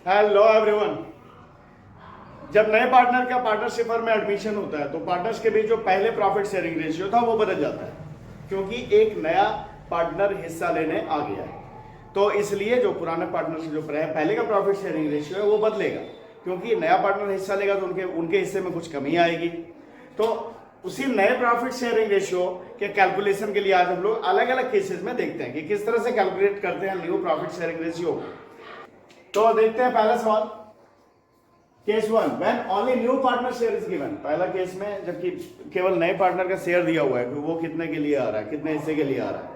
Hello everyone. जब नए partner का पार्टनरशिप फर्म में एडमिशन होता है तो पार्टनर्स के बीच जो पहले प्रॉफिट शेयरिंग रेशियो था वो बदल जाता है, क्योंकि एक नया पार्टनर हिस्सा लेने आ गया है। तो इसलिए जो पुराने पार्टनर से जो पहले का प्रॉफिट शेयरिंग रेशियो है वो बदलेगा, क्योंकि नया पार्टनर हिस्सा लेगा तो उनके उनके हिस्से में कुछ कमी आएगी। तो उसी नए प्रॉफिट शेयरिंग रेशियो के कैलकुलेशन के लिए आज हम लोग अलग अलग केसेस में देखते हैं कि किस तरह से कैलकुलेट करते हैं न्यू प्रॉफिट शेयरिंग रेशियो। तो देखते हैं पहला सवाल, case one, when only new partner share is given. पहला केस में जबकि केवल नए पार्टनर का शेयर दिया हुआ है कि वो कितने के लिए आ रहा है, कितने हिस्से के लिए आ रहा है,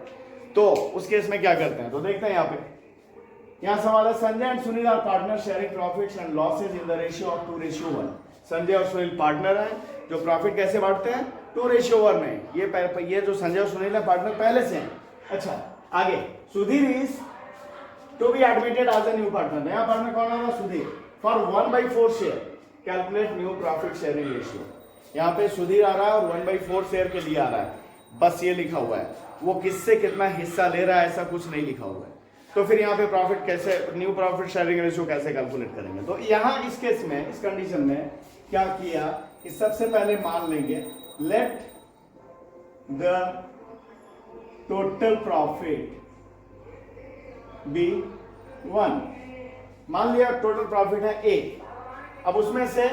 तो उस केस में क्या करते हैं। तो देखते हैं यहाँ सवाल है, Sanjay and Sunil are partner sharing profits and losses in the ratio of 2:1। Sanjay और सुनील पार्टनर हैं जो प्रॉफिट कैसे बांटते हैं, 2:1 में। ये जो संजय और सुनील है पार्टनर पहले से हैं। अच्छा, आगे Sudhir is to be admitted as a new partner. नया पार्टनर कौन होगा, Sudhir. For 1/4 share calculate new profit sharing ratio. यहाँ पे सुधीर आ रहा है और 1/4 शेयर के लिए आ रहा है, बस ये लिखा हुआ है। वो किससे कितना हिस्सा ले रहा है ऐसा कुछ नहीं लिखा हुआ है। तो फिर यहाँ पे प्रॉफिट कैसे, न्यू प्रॉफिट शेयरिंग रेशियो कैसे कैलकुलेट करेंगे। तो यहाँ इस केस में, इस कंडीशन में क्या किया कि सबसे पहले मान लेंगे let the total profit be 1। मान लिया टोटल प्रॉफिट है 1। अब उसमें से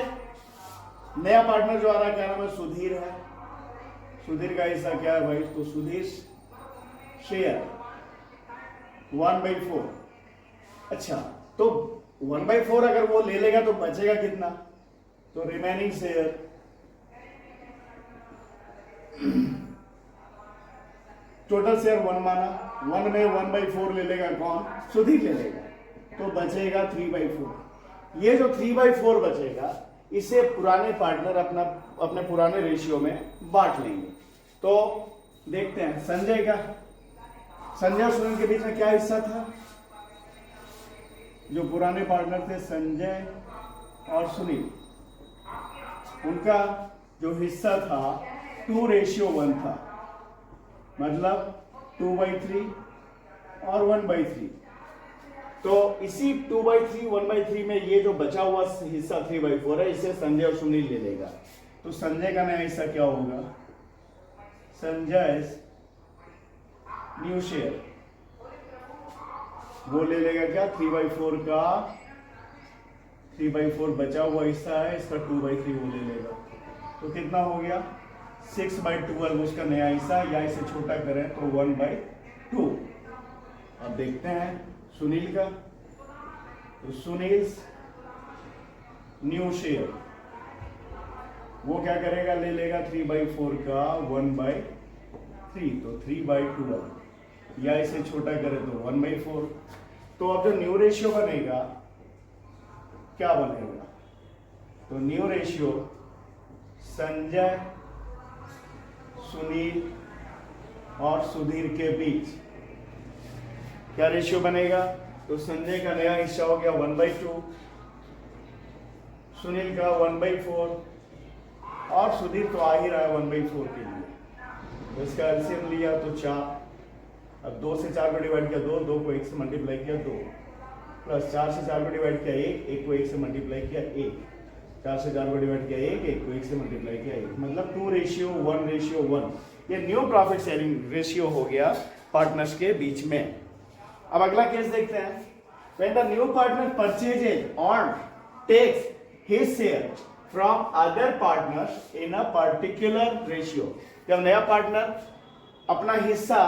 नया पार्टनर जो आ रहा है क्या नाम है, सुधीर है। सुधीर का हिस्सा क्या है भाई, तो सुधीर शेयर 1/4। अच्छा, तो 1/4 अगर वो ले लेगा तो बचेगा कितना, तो रिमेनिंग शेयर टोटल शेयर 1 माना, 1 में 1/4 ले लेगा कौन, सुधीर ले लेगा, तो बचेगा 3/4। ये जो 3/4 बचेगा इसे पुराने पार्टनर अपने पुराने रेशियो में बांट लेंगे। तो देखते हैं संजय और सुनील के बीच में क्या हिस्सा था। जो पुराने पार्टनर थे संजय और सुनील, उनका जो हिस्सा था 2:1 था, मतलब 2/3 और 1/3। तो इसी 2/3 1/3 में ये जो बचा हुआ हिस्सा 3/4 है, इसे संजय और सुनील ले लेगा। तो संजय का नया हिस्सा क्या होगा, संजय न्यू शेयर, वो ले लेगा क्या, 3/4 का 3/4 बचा हुआ हिस्सा है, इसका 2/3 वो ले लेगा। तो कितना हो गया, 6/12 उसका नया हिस्सा, या इसे छोटा करें तो 1/2। अब देखते हैं सुनील का, तो सुनील न्यू शेयर वो क्या करेगा, ले लेगा 3/4 का 1/3, तो 3/12, या इसे छोटा करें तो 1/4। तो अब जो न्यू रेशियो बनेगा क्या बनेगा, तो न्यू रेशियो संजय, सुनील और सुधीर के बीच क्या रेशियो बनेगा, तो संजय का नया हिस्सा हो गया 1/2, सुनील का 1/4, और सुधीर तो आ ही रहा है 1/4 के लिए, तो इसका एलसीएम लिया तो 4। अब 2 से 4 को डिवाइड किया 2, 2 को 1 से मल्टीप्लाई किया 2, प्लस 4 से 4 को डिवाइड किया 1, 1 को 1 से मल्टीप्लाई किया 1, 4 से 4 को डिवाइड किया 1, 1 को 1 से मल्टीप्लाई किया 1, मतलब 2:1:1। ये न्यू प्रॉफिट शेयरिंग रेशियो हो गया पार्टनर्स के बीच में। अब अगला केस देखते हैं, when the new partner purchases or takes his share from other partners in a particular ratio। जब नया पार्टनर अपना हिस्सा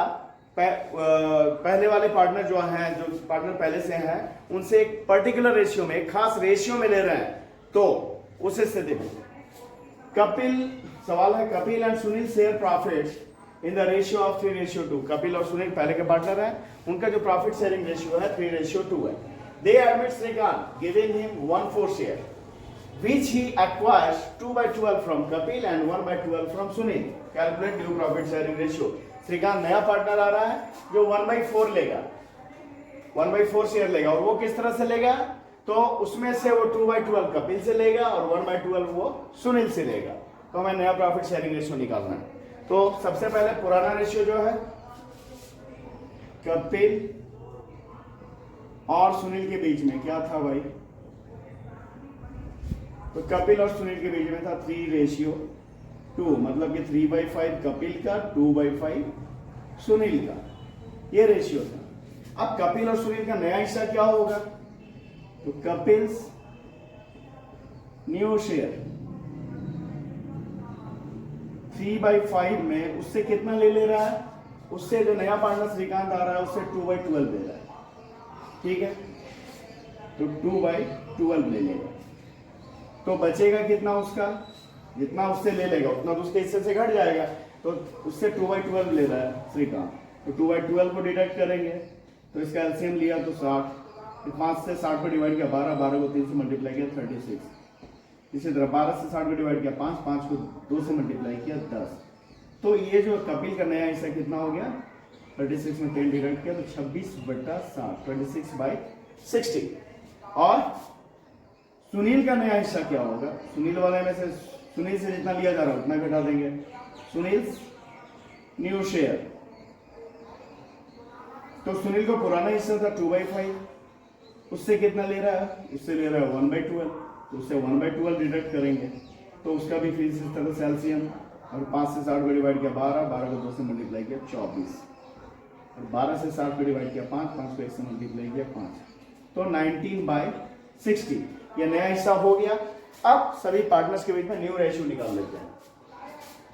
पहले वाले पार्टनर जो हैं, जो पार्टनर पहले से हैं, उनसे एक पर्टिकुलर रेशियो में, एक खास रेशियो में ले रहे हैं, तो उस स्थिति में सवाल है Kapil and Sunil share profits in the ratio of 3:2। Kapil और सुनील पहले के पार्टनर हैं, उनका जो प्रॉफिट शेयरिंग रेशियो है 3:2 है। They admit Shrikant giving him 1/4 share which he acquires 2/12 from Kapil and 1/12 from Sunil। Calculate new profit sharing ratio। Shrikant नया पार्टनर आ रहा है जो 1/4 लेगा, 1/4 शेयर लेगा, और वो किस तरह से लेगा, तो उसमें से वो 2/12 कपिल से लेगा और 1/12 वो सुनील से लेगा। तो हमें नया प्रॉफिट शेयरिंग रेशियो निकालना है। तो सबसे पहले पुराना रेशियो जो है कपिल और सुनील के बीच में क्या था भाई, तो कपिल और सुनील के बीच में था 3:2, मतलब कि 3/5 कपिल का, 2/5 सुनील का, ये रेशियो था। अब कपिल और सुनील का नया हिस्सा क्या होगा? तो कपिल्स न्यू शेयर 3/5 में उससे कितना ले रहा है? उससे जो नया पार्टनर श्रीकांत आ रहा है उससे 2/12 ले रहा है, ठीक है? तो 2/12 ले लेगा, तो बचेगा कितना उसका? जितना उससे ले लेगा उतना तो उसके हिस्से से घट जाएगा, तो उससे 2/12 ले रहा है श्रीकांत, तो 2/12 को डिडक्ट करेंगे, तो इसका एलसीएम लिया तो 60, 5 से 60 को डिवाइड किया 12, 12 को 3 से मल्टीप्लाई किया 36, इसी तरह 12 से 60 को डिवाइड किया 5, 5 को 2 से मल्टीप्लाई किया 10। तो ये जो कपिल का नया हिस्सा कितना हो गया? 36 में 10 डिवाइड किया तो 26/60, 26/60। और सुनील का नया हिस्सा क्या होगा? सुनील वाले में से सुनील से जितना लिया जा रहा है उतना घटा देंगे। सुनील न्यू शेयर, तो सुनील को पुराना हिस्सा था 2/5, उससे कितना ले रहा है? उससे ले रहा है 1/12, तो उससे 1/12 डिडक्ट करेंगे, तो उसका भी फिर इस तरह से एलसीएम, और 5 से 60 को डिवाइड किया 12, 12 को 2 से मल्टीप्लाई किया 24, और 12 से 60 को डिवाइड किया 5, 5 को 1 से मल्टीप्लाई किया 5, तो 19/60 ये नया हिस्सा हो गया। अब सभी पार्टनर्स के बीच में न्यू रेशियो निकाल लेते हैं।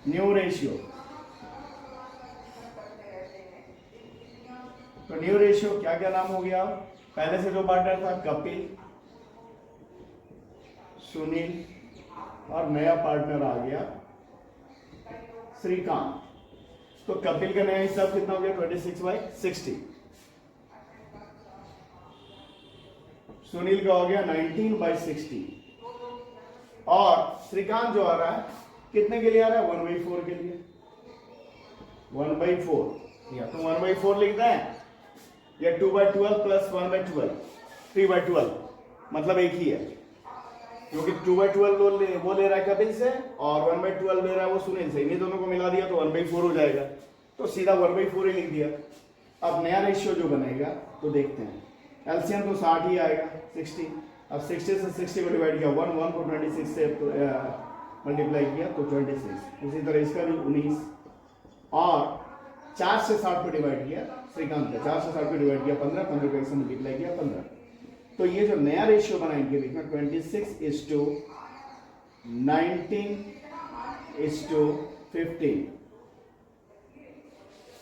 न्यू रेशियो, तो न्यू रेशियो क्या क्या नाम हो गया? पहले से जो पार्टनर था कपिल, सुनील, और नया पार्टनर आ गया श्रीकांत। तो कपिल का नया हिस्सा कितना हो गया? 26/60। सुनील का हो गया 19/60, और श्रीकांत जो आ रहा है कितने के लिए आ रहा है? 1/4 के लिए, 1/4, या तो 1/4 लिखते हैं या 2/12 प्लस 1/12, 3/12, मतलब एक ही है, क्योंकि 2/12 वो ले रहा है कपिल से और 1/12 ले रहा है वो सुनील से, इन्हीं दोनों को मिला दिया तो 1/4 हो जाएगा, तो सीधा 1/4 ही लिख दिया। अब नया रेशियो जो बनेगा तो देखते हैं, एलसीएम तो 60 ही आएगा, 60। अब 60 से 60 को डिवाइड किया 1, 1 को 26 से मल्टीप्लाई किया तो 26, इसी तरह इसका भी 19, और 4 से 60 को डिवाइड किया श्रीकांत का, 4 से 60 को डिवाइड किया 15, 15 को 1 से मल्टीप्लाई किया 15। तो ये जो नया रेशियो बना इनके बीच में 26:19:15,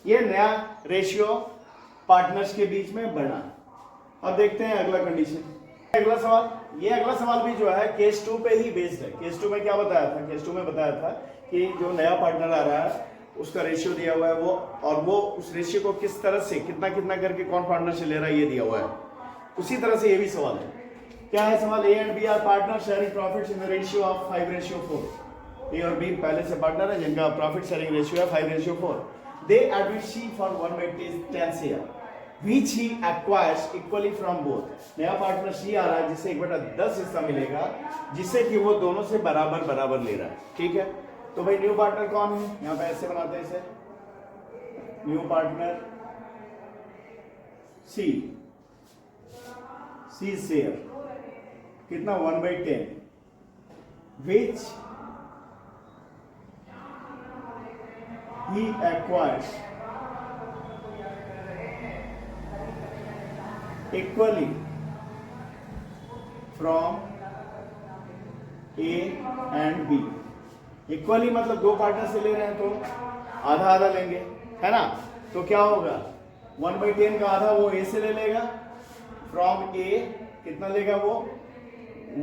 ये नया रेशियो पार्टनर्स के बीच में बना। अब देखते हैं अगला कंडीशन, अगला सवाल। ये अगला सवाल भी जो है केस 2 पे ही बेस्ड है। केस 2 में क्या बताया था? केस 2 में बताया था कि जो नया पार्टनर आ रहा है उसका रेशियो दिया हुआ है वो, और वो उस रेशियो को किस तरह से कितना कितना करके कौन पार्टनर से ले रहा है ये दिया हुआ है। उसी तरह से ये भी सवाल है। क्या है सवाल? A and B are partner sharing profits in the ratio of 5:4। A और बी पहले से पार्टनर है जिनका प्रॉफिट शेयरिंग रेशियो है 5:4। They admit C for 1/10 share which he acquires equally from both। नया पार्टनर सी आ रहा है जिसे 1/10 हिस्सा मिलेगा, जिसे कि वो दोनों से बराबर बराबर ले रहा है, ठीक है? तो भाई न्यू पार्टनर कौन है? यहां पे ऐसे बनाते हैं इसे, न्यू पार्टनर सी शेयर कितना? 1/10 which he acquires equally from A and B। Equally मतलब दो पार्टनर से ले रहे हैं तो आधा आधा लेंगे, है ना? तो क्या होगा? 1/10 का आधा वो A से ले लेगा, फ्रॉम A कितना लेगा वो?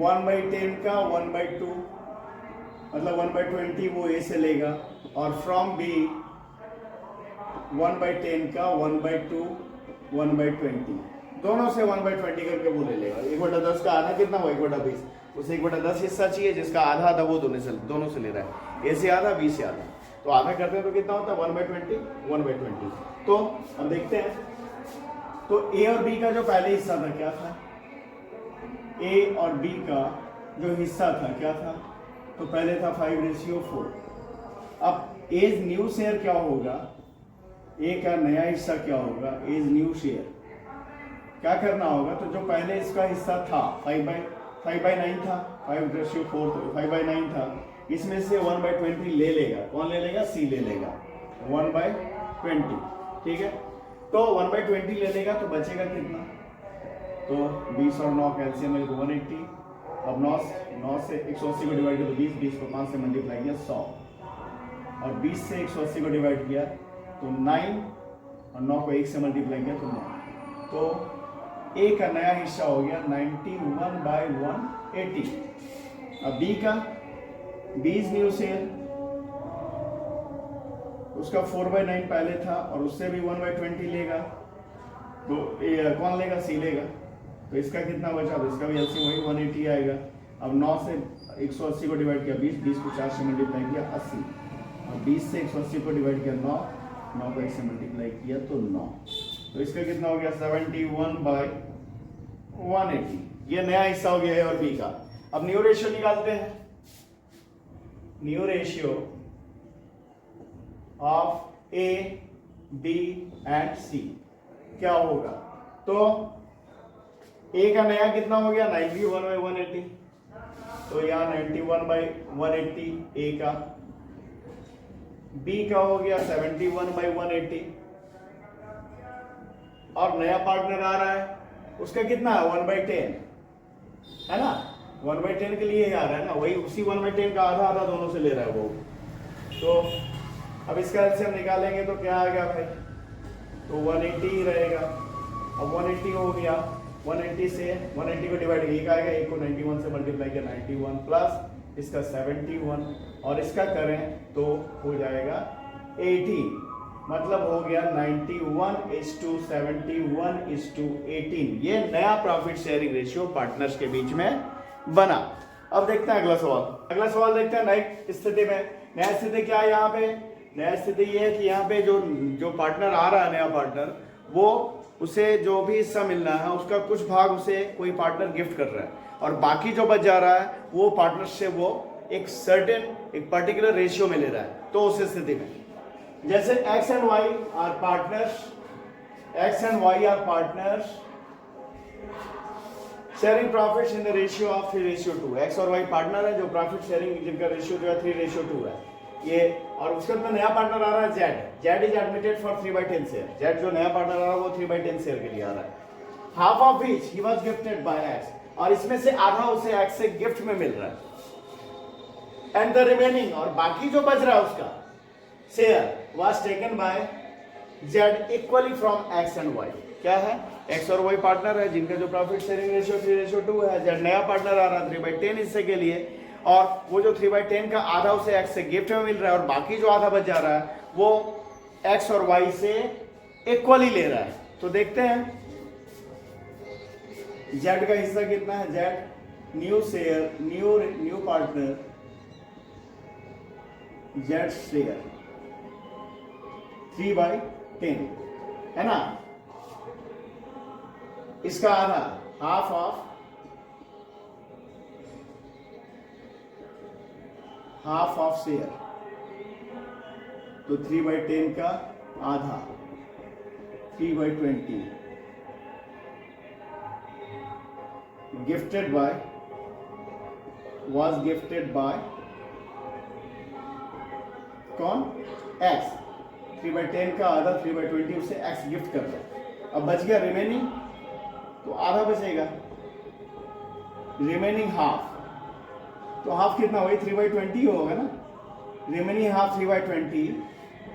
1/10 का 1/2, मतलब 1/20 वो A से लेगा, और फ्रॉम B 1/10 का 1/2 1/20, दोनों से 1/20 करके वो ले लेगा। 1/10 का आधा कितना हुआ? 1/20। उसे 1/10 हिस्सा चाहिए जिसका आधा आधा वो दोनों से ले रहा है, ए से आधा बी से आधा, तो आधा करते हैं तो कितना होता है? 1/20 1/20। तो अब देखते हैं, तो ए और बी का जो पहले हिस्सा था क्या था? ए और बी का जो हिस्सा था क्या था? तो पहले था 5:4। अब एज न्यू शेयर क्या होगा? ए का नया हिस्सा क्या होगा? एज न्यू शेयर क्या करना होगा? तो जो पहले इसका हिस्सा था 5/9 था, 5:4 5/9 था, इसमें से 1/20 ले लेगा। कौन ले लेगा? सी ले लेगा 1/20। ठीक है, तो 1/20 ले लेगा तो बचेगा कितना? तो 20 और 9 कैल्शियम है तो 180। अब 9 से 180 को डिवाइड किया तो 20 को 5 से मल्टीप्लाई किया 100, और 20 से 180 को डिवाइड किया तो 9, और 9 को 1 से मल्टीप्लाई किया तो 9। तो ए का नया हिस्सा हो गया 91/180। अब बी का, बी इज न्यू शेयर, उसका 4/9 पहले था और उससे भी 1/20 लेगा, तो कौन लेगा? सी लेगा। तो इसका कितना बचा? तो इसका भी एलसीएम वही 180 आएगा। अब 9 से 180 को डिवाइड किया 20 को 4 से मल्टीप्लाई किया 80, और 20 से 180 को डिवाइड किया 9 को 1 से मल्टीप्लाई किया तो 9। तो इसका कितना हो गया? 71/180। ये नया हिस्सा हो गया है और बी का। अब न्यू रेशियो निकालते हैं। New ratio of A, B and C क्या होगा? तो ए का नया कितना हो गया? 91/180। तो यहां 91/180 ए का। बी का हो गया 71/180, और नया पार्टनर आ रहा है, उसका कितना है? 1/10 है ना, 1/10 के लिए ही आ रहा है ना, वही उसी 1/10 का आधा आधा दोनों से ले रहा है वो। तो अब इसका एलसीएम निकालेंगे तो क्या आ गया भाई? तो 180 ही रहेगा। अब 180 हो गया, 180 से 180 को डिवाइड एक आएगा, एक को 91 से मल्टीप्लाई किया 91 प्लस इसका 71, और इसका करें तो हो जाएगा 80। मतलब हो गया 91:71:18। ये नया प्रॉफिट शेयरिंग रेशियो पार्टनर्स के बीच में बना। अब देखते हैं अगला सवाल। अगला सवाल देखते हैं नई स्थिति में। नया स्थिति क्या है? यहाँ पे नया स्थिति ये है कि यहाँ पे जो पार्टनर आ रहा है, नया पार्टनर, वो उसे जो भी हिस्सा मिलना है उसका कुछ भाग उसे कोई पार्टनर गिफ्ट कर रहा है, और बाकी जो बच जा रहा है वो पार्टनर से वो एक पर्टिकुलर रेशियो में ले रहा है। तो उस स्थिति में जैसे x and y are partners sharing profits in the ratio of 3:2। x और y पार्टनर है जो प्रॉफिट शेयरिंग जिनका रेशियो जो है 3:2 है ये। और उसके बाद नया पार्टनर आ रहा है z is admitted for 3/10 share. z जो नया पार्टनर आ रहा है वो 3/10 शेयर के लिए आ रहा है। Half of which he was gifted bye x, और इसमें से आधा उसे x से गिफ्ट में मिल रहा है। एंड द रिमेनिंग, और बाकी जो बच रहा है उसका share was taken by Z equally from X and Y। क्या है? X और Y पार्टनर है जिनका जो प्रॉफिट शेयरिंग रेशियो 3:2 है। Z नया पार्टनर आ रहा है 3/10 हिस्से के लिए, और वो जो 3/10 का आधा उसे X से गिफ्ट में मिल रहा है, और बाकी जो आधा बच जा रहा है वो X और Y से इक्वली ले रहा है। तो देखते हैं Z का हिस्सा कितना है। Z new share, new partner Z share 3/10 है ना। इसका आधा हाफ ऑफ शेयर, तो 3/10 का आधा 3/20 was gifted by कौन? X। 3/10 का आधा 3/20 उसे x गिफ्ट कर रहा है। अब बच गया रिमेनिंग, तो आधा बचेगा, रिमेनिंग हाफ। तो हाफ कितना? वही 3/20 होगा ना। Remaining half 3/20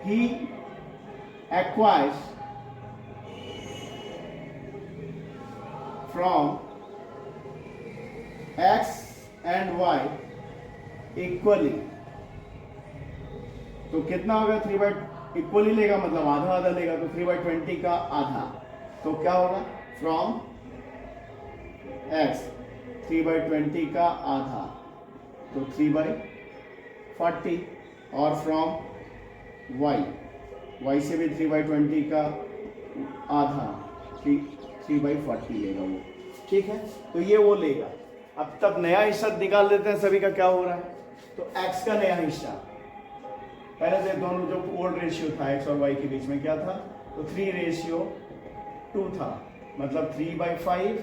he acquires from x and y equally. तो कितना होगा? 3 इक्वली लेगा, मतलब आधा आधा लेगा, तो 3/20 का आधा। तो क्या होगा? फ्रॉम x 3/20 का आधा तो 3/40, और फ्रॉम y से भी 3/20 का आधा 3/40 लेगा वो। ठीक है, तो ये वो लेगा। अब तब नया हिस्सा निकाल देते हैं सभी का क्या हो रहा है। तो x का नया हिस्सा, पहले से दोनों जो ओल्ड रेशियो था x और y के बीच में क्या था? तो 3:2 था, मतलब 3/5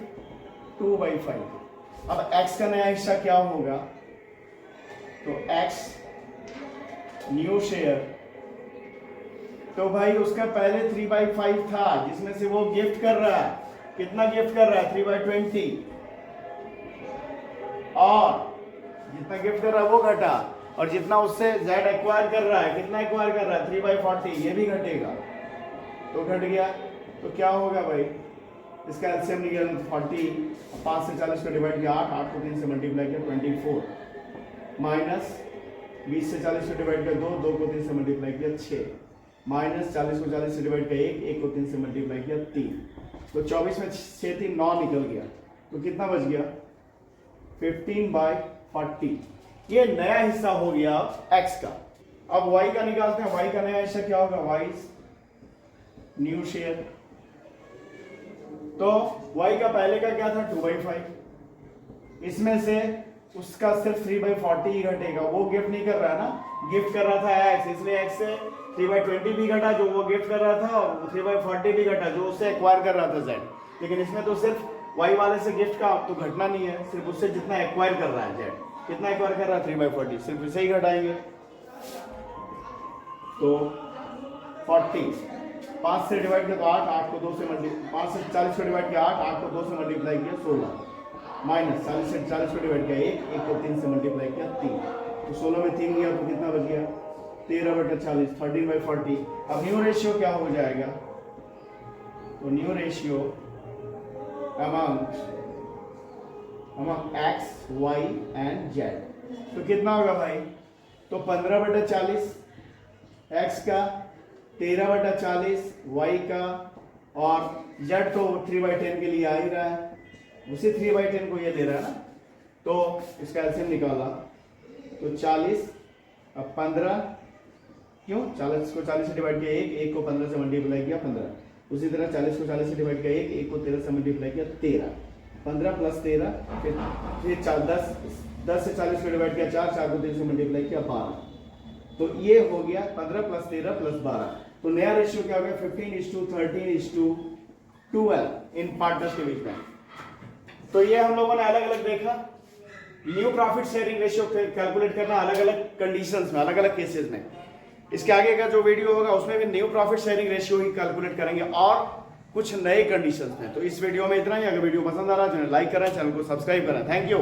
2/5। अब x का नया हिस्सा क्या होगा, तो x न्यू शेयर, तो भाई उसका पहले 3/5 था जिसमें से वो गिफ्ट कर रहा है, कितना गिफ्ट कर रहा है 3/20, और जितना गिफ्ट कर रहा है वो घटा, और जितना उससे z एक्वायर कर रहा है, कितना एक्वायर कर रहा है 3/40, ये भी घटेगा, तो घट गया। तो क्या होगा भाई, इसका एलसीएम निकल 40, 5 से 40 को डिवाइड किया 8, 8 को 3 से मल्टीप्लाई किया 24, माइनस 20 से 40 को डिवाइड किया 2, 2 को 3 से मल्टीप्लाई किया 6, माइनस 40 को 40 से डिवाइड किया 1, 1 को 3 से मल्टीप्लाई किया 3, तो 24 में 6 3 9 निकल गया, तो कितना बच गया 15/40। ये नया हिस्सा हो गया x का। अब y का निकालते हैं, y का नया हिस्सा क्या होगा, y न्यू शेयर, तो y का पहले का क्या था 2/5, इसमें से उसका सिर्फ 3/40 ही घटेगा, वो गिफ्ट नहीं कर रहा है ना, गिफ्ट कर रहा था x, इसलिए x से 3/20 भी घटा जो वो गिफ्ट कर रहा था, और 3/40 भी घटा जो उससे एक्वायर कर रहा था z, लेकिन इसमें तो सिर्फ y वाले से गिफ्ट का तो घटना नहीं है, सिर्फ उससे जितना एक्वायर कर रहा है z, कितना एक्वायर कर रहा है 3/40, सिर्फ इसे ही घटाएंगे, तो 40, 5 से डिवाइड किया तो 8, 8 को 2 से मल्टीप्लाई, 5 से 40 को डिवाइड किया 8, 8 को 2 से मल्टीप्लाई किया 16, माइनस 40 से 40 को डिवाइड किया 1, 1 को 3 से मल्टीप्लाई किया 3, तो 16 में 3 गया तो कितना बच गया 13/40, 13/40। अब न्यू रेशियो क्या हो जाएगा, तो new ratio among x, y and z, तो कितना होगा भाई, तो 15/40 x का, 13/40 y का, और z तो 3/10 के लिए आ ही रहा है, उसी 3/10 को ये दे रहा है ना, तो इसका एलसीएम निकाला तो 40, अब 15, क्यों 40 को 40 से डिवाइड किया 1, 1 को 15 से मल्टीप्लाई किया 15, उसी तरह 40 को 40 से डिवाइड किया 1, 1 को 13 से मल्टीप्लाई किया 13, 15 प्लस 13, फिर 10 से 40 को डिवाइड किया 4, 4 को 3 से मल्टीप्लाई किया 12, तो ये हो गया 15 प्लस 13 प्लस 12, तो नया रेशियो क्या हो गया 15:13:12 इन पार्टनर्स के बीच में। तो ये हम लोगों ने अलग अलग देखा, new profit sharing ratio calculate करना अलग अलग कंडीशंस में, अलग अलग केसेस में। इसके आगे का जो वीडियो होगा उसमें भी न्यू प्रॉफिट शेयरिंग रेशियो ही कैलकुलेट करेंगे और कुछ नए कंडीशंस में। तो इस वीडियो में इतना ही। अगर वीडियो पसंद आ रहा है तो लाइक करें, चैनल को सब्सक्राइब करें। Thank you.